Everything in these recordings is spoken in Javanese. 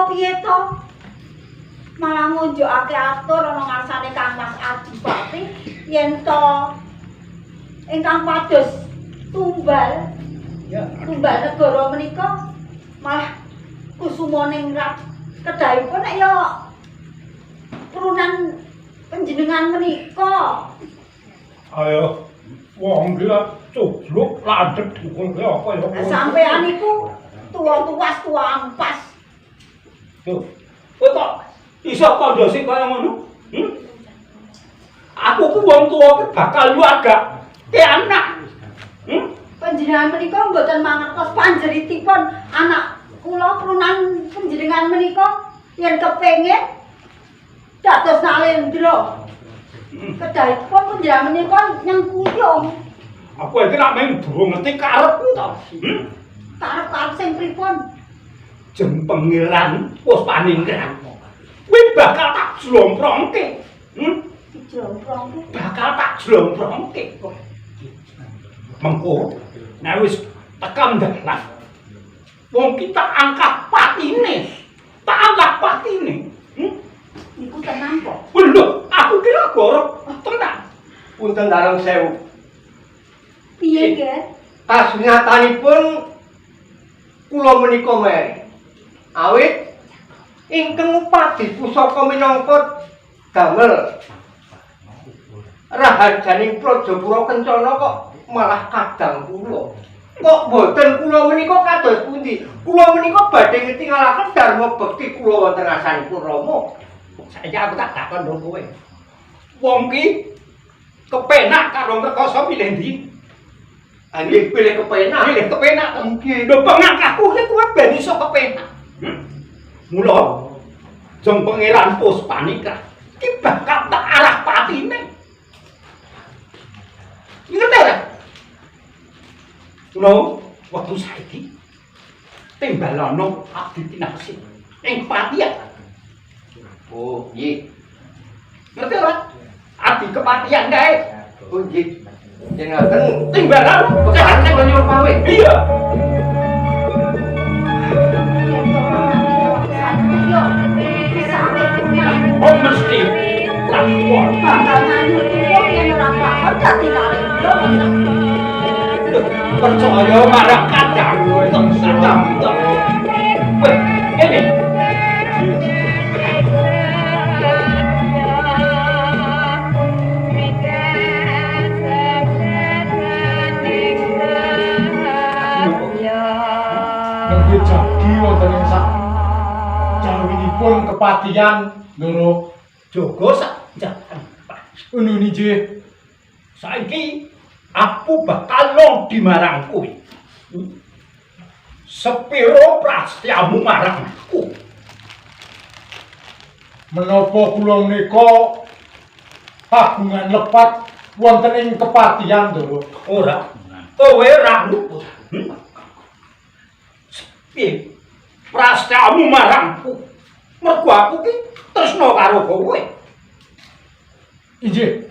Piye to? Malah ngunjukake atur ana ngarsane Kang Mas Adipati yen to ingkang pados tumbal. Ya, tumbal negara menika malah kusumaning kedahipun nek ya turunan panjenengan menika. Ayo, wong iki cubluk landhep dukul apa ya. Sampeyan iku tuwa-tuwas tuwa ampas. Tuh, kok iso kondosi kaya ngono? Aku ku wong tuwa bakal luarga ke anak. Panjenengan menika mboten mangertos panjeritipun anak kula kelunan panjenengan menika yen kepengin dados nalendra. Kedahipun panjenengan menika nyengkuyung. Aku iki rak mung durung ngerti karepku to. Karep-karep sing pripun? Jempengiran Puspaningrat. Kuwi bakal tak jlomprongke. Dijlomprongke. Bakal tak jlomprongke. Mengko nek wis tekan dalan. Wong kita angkat patine. Tak angkat patine. Niku tenan kok. Lho, aku kira gorok tenan. Punten darang sewu. Piye, Ger? Kasunyatanipun kula menika meri. Awit ingkang upadi pusaka minangka damel raharjaning Prajapura Kencana kok malah kadang kula. Kok boten kula menika kados pundi? Kula menika badhe ngetingalaken dharma bekti kula wonten asanipun Rama. Saiki aku tak takon lho kowe. Wong ki kepenak karo rekoso milih ndi? Nggih pilih kepenak. Pilih kepenak. Nggih. Lho pengangkahku ki kuwi ben iso kepenak. Mula jeng pangeran Puspaningrat ki bakal tak arah patine. Ngerti ora? Lho, wektu saiki timbalana abdi tinasih ing kepatihan. Oh, nggih. Ngerti ora? Abdi kepatihan kae. Oh, nggih. Yen ngaten Timbalan pekan nek nyuwun pamit. Iya. Oh mesti lapor. Bakal nganyut wong yen ora bakal dadi nalendra. Percaya marang kadang teng sadam to. Weh, ngene. Nggih jadi wonten ing sak jawinipun kepatihan loro Jogo sak jalan. ngono nggih. Saiki aku bakal di marang kowe. Sepiro prastiamu marang aku. Menapa kula menika kagungan lepat wonten ing kepatihan loro. Ora. Kowe ra luput. Piye? Prastiamu marangku. Mergo aku ki tresna karo kowe. Inggih.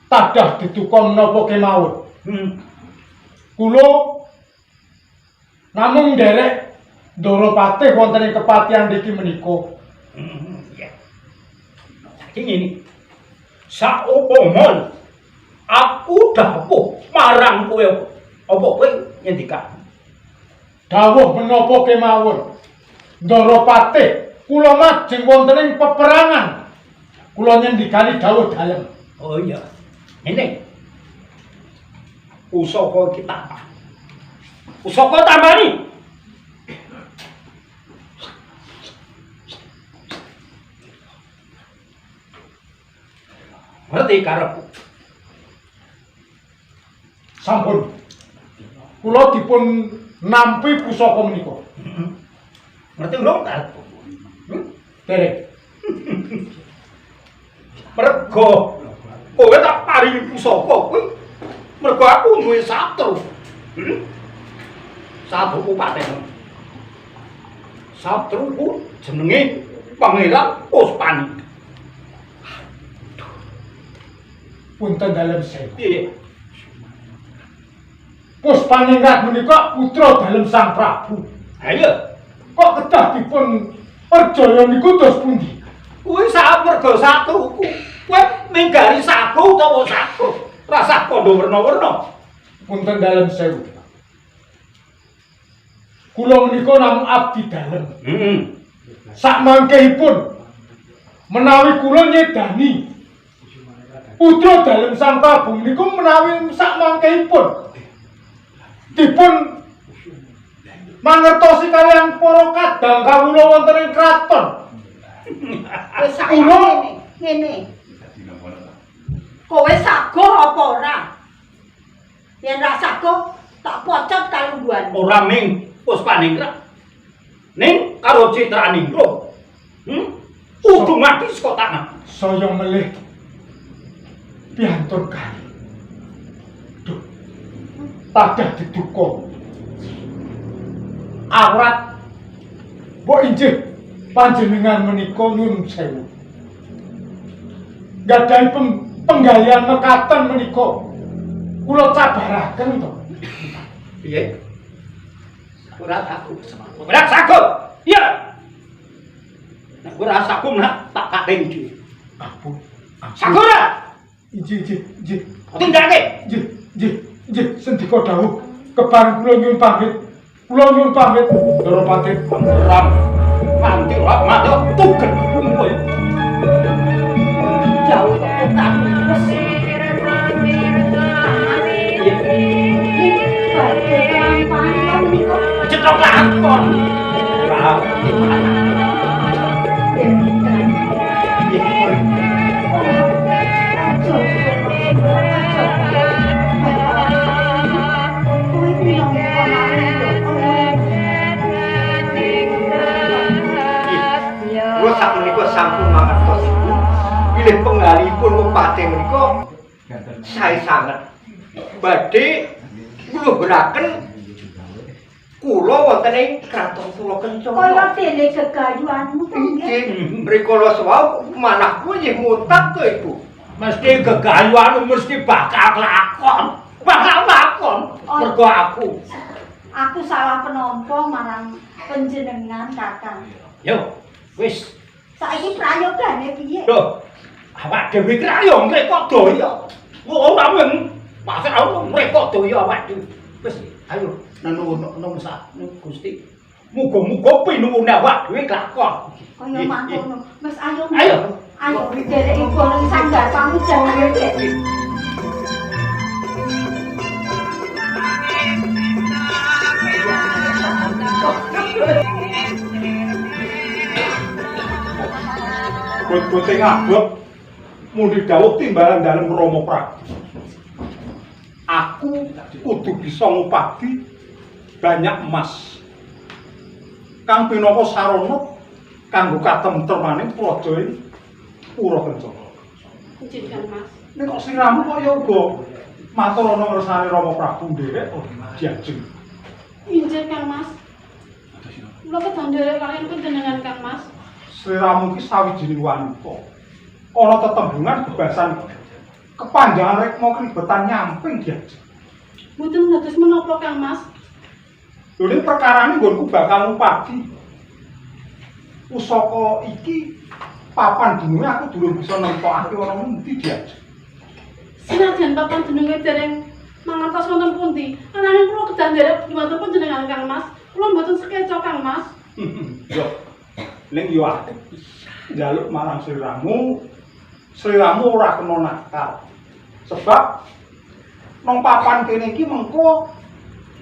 Tadah dituka menapa kemawon. Kula namung nderek Ndara Patih wonten ing kepatihan niki menika. Iya. Saiki ngene. Saupama aku dawuh marang kowe apa kowe ngendikan? Dawuh menapa kemawon. Ndara Patih kula majeng wonten ing peperangan. Kula nyendikani dawuh dalem. Oh iya. Ngene. Pusaka kita. Pusaka tambani. Ngerti karepku. Sampun. Kula dipun nampi pusaka menika. Ngerti lho karepku. Derek. Mergo kowe tak paringi pusaka kuwi mergo aku duwe satru. Satruku paten. Satruku jenenge Pangeran Puspanika. Punten dalem sewu. Piye? Puspaningrat menika putra dalem Sang Prabu. Ayo, Kok kedah dipun perjaya niku dos pundi? kuwi sak mergo satruku. Kowe minggari saku utawa saku? Rasa padha werna-werna. Punten dalem sewu. Kula menika namung abdi dalem. Sak mangkehipun menawi kula nyedani putra dalem Sang Prabu niku menawi sak mangkehipun dipun mangertosi kaliyan para kadang kawula wonten ing kraton. Wis saiki ngene. Kowe sago apa ora? Yen ra sago tak pocot kalungguhan. Ora ming Puspaningrat. Ning karo Citraningro. Kudu mati saka tanah. Saya melih piantun kali. Duh. Tadah diduka. Awrat mbok injih panjenengan menika nyuwun sewu. Gadahi penggalian mekaten menika kula cabaraken to. Piye? Ora saku. Ora saku. Iya. Nek ora saku nak tak katen iki. Ampun. Saku ora? Injih. Tindake. Injih. Sendika dawuh kebareng kula nyuwun pamit. Kula nyuwun pamit. Ndoro Patin. Ram. Nganti ora mati tugen kowe. Jauh kok tak wis. Badhe kampanye menika. Cetok lakon. Ora. Kula sakmenika sampun mangertos. Bilih penggalipun Bupati menika sae sanget. Badhe kula beraken kula wonten ing Kraton Surakencana. Kaya dene gegayuhanmu to nggih. Inggih, mrikala sawau manahku nggih mutak to Ibu. Mesti gegayuhan mesti bakal lakon. Mergo aku. Aku salah penampa marang panjenengan Kakang. Yo, wis. Saiki prayogane piye? Lho, awak dhewe ki ayo mreko doya. Ora men, masa aku mreko doya awak dhewe. Wis, ayo nuwun sak Gusti. Muga-muga pinuwune awak dhewe lakon. Kaya mangkono. Wis ayo. Ayo. Ayo derek iku nang sanggar pamujan. Bot-bote ngabot muni dawuh timbalan dalem Rama Prabu. Aku kudu bisa ngupadi banyak emas. Kang pinaka sarana kanggo katentremaning praja ing Purakencana. Injih Kang Mas. Nek kok siramu kok ya uga matur ana ngersane Rama Prabu nderek diajeng. Injih Kang Mas. Kula kedandere kaliyan panjenengan Kang Mas. Sliramu ki sawijining wanita. Ana tetembungan bebasan kepanjangan rekma kribetan nyamping diajeng. Mboten dados menapa Kang Mas. Lho ning perkarane nggonku bakal ngupadi. Pusaka iki papan dununge aku durung bisa nentokake ana endi diajeng. Senajan papan dununge dereng mangertos wonten pundi, ananging kula kedandere dumateng panjenengan Kang Mas. Kula mboten sekeca Kang Mas. Yo. Ning yo aku njaluk marang sliramu ora kena nakal. Sebab nang papan kene iki mengko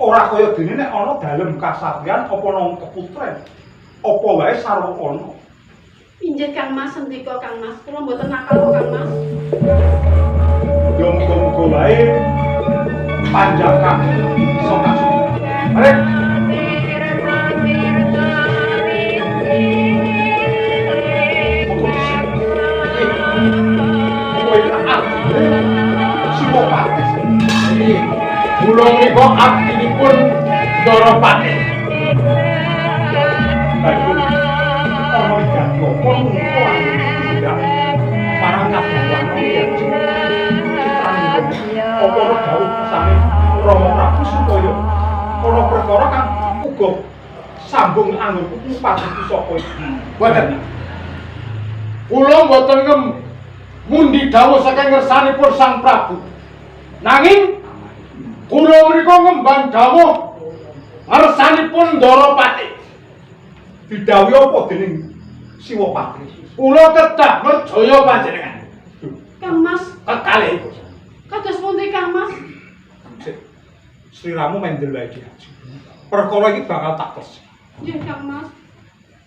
ora kaya dene nek ana dalem kasatriyan apa nang keputren. Apa wae sarwa ana. Injih Kang Mas, sendika Kang Mas. Kula mboten nakal kok Kang Mas. Yo muga-muga wae panjang kaki iso kasuk. Mari. menika abdinipun Ndaropati. Bayu, ana ligat apa mungko tidak marang kabuan ya. Apa dawuh kesane Rama Prabu supaya ana perkara kang uga sambung anggon Bupati Pusaka iki. Boten. Kula boten mundi dawuh saking ngersanipun Sang Prabu. Nanging kula menika ngembang dawuh ngersanipun Ndaropati. Didhawuhi apa dening Siwapati? Kula kedah merjaya panjenengan. Kang Mas, Kekalih. kados pundi Kang Mas? Sri Ramu mendel wae iki. Perkara iki bakal tak terus. Nggih Kang Mas.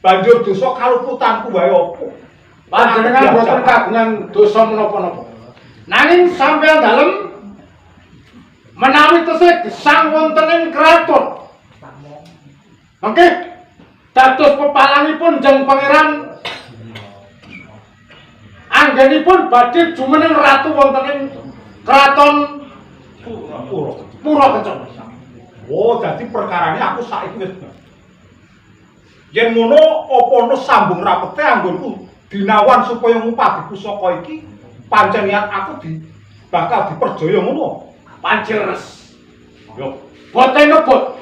Banjur dosa kaluputanku wae apa? Panjenengan boten kagungan dosa menapa-napa. Nanging sampeyan dalem menawi tesih gesang wonten ing kraton. Mangke dados pepalangipun Jeng Pangeran anggenipun badhe jumeneng ratu wonten ing kraton Purakencana. Oh, dadi perkarane aku saiki wis. Yen ngono apa ana sambung rapete anggonku dinawan supaya Bupati Pusaka iki pancen niat aku bakal diperjaya ngono. Pancil res. Yo, boten nebut.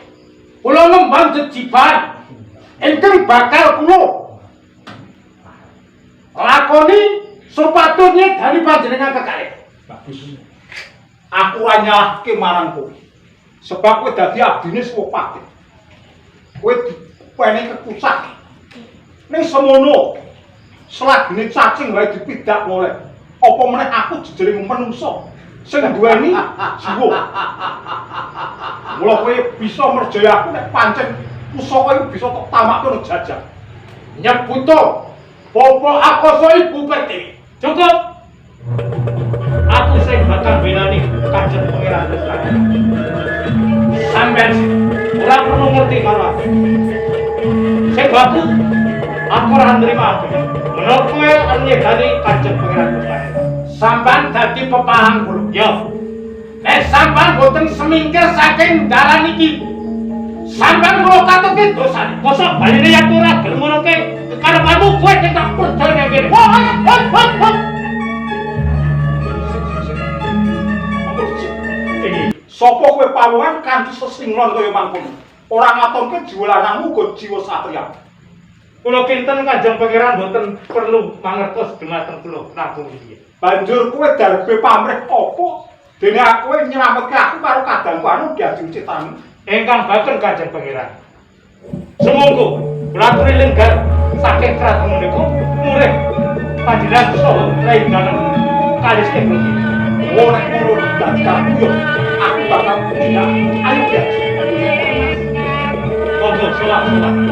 Kula ngembang jejiban ingkang bakal kula lakoni sepatutnya dari panjenengan kekalih. Bagus. Aku ora nyalahke marang kowe. Sebab kowe dadi abdine Siwapati. Kowe dipene kekusak. Ning semono selagine cacing wae dipidak oleh. Apa meneh aku jejeling menungso sing duweni jiwa. Mula kowe bisa merjaya aku nek pancen pusaka iki bisa tak tamakno jajah. Nyebuto Bapak Akoso Ibu Pertiwi. Cukup. Aku sing bakal benani Kanjeng Pangeran Lesrani. Sampeyan ora perlu ngerti karo aku. Sing baku aku ora nrimo aku. Menawa kowe nyegani Kanjeng Pangeran Lesrani. Sampan dadi pepalang kula. Yo, Nek sampan boten semingkir saking dalan iki. Sampan kula katuke dosane. mosok baline yen ora gelem ngono ke karepanmu kowe sing tak percaya kene. Sapa kowe pawongan kanthi sesinglon kaya mangkono? Ora ngatonke jiwa lanangmu uga jiwa satria. Kula kinten Kanjeng Pangeran boten perlu mangertos dumateng kula Prabu Widya. Banjur kowe darbe pamrih apa? Dene aku nyelametke aku karo kadangku anu diaju citane. Ingkang baken Kanjeng Pangeran. Sumangga kula aturi lenggar saking kraton menika murih panjenengan saha lainganen kalih sekali. Oh nek ngono dadi aku yo aku bakal tidak ayo ya. Monggo selak-selak.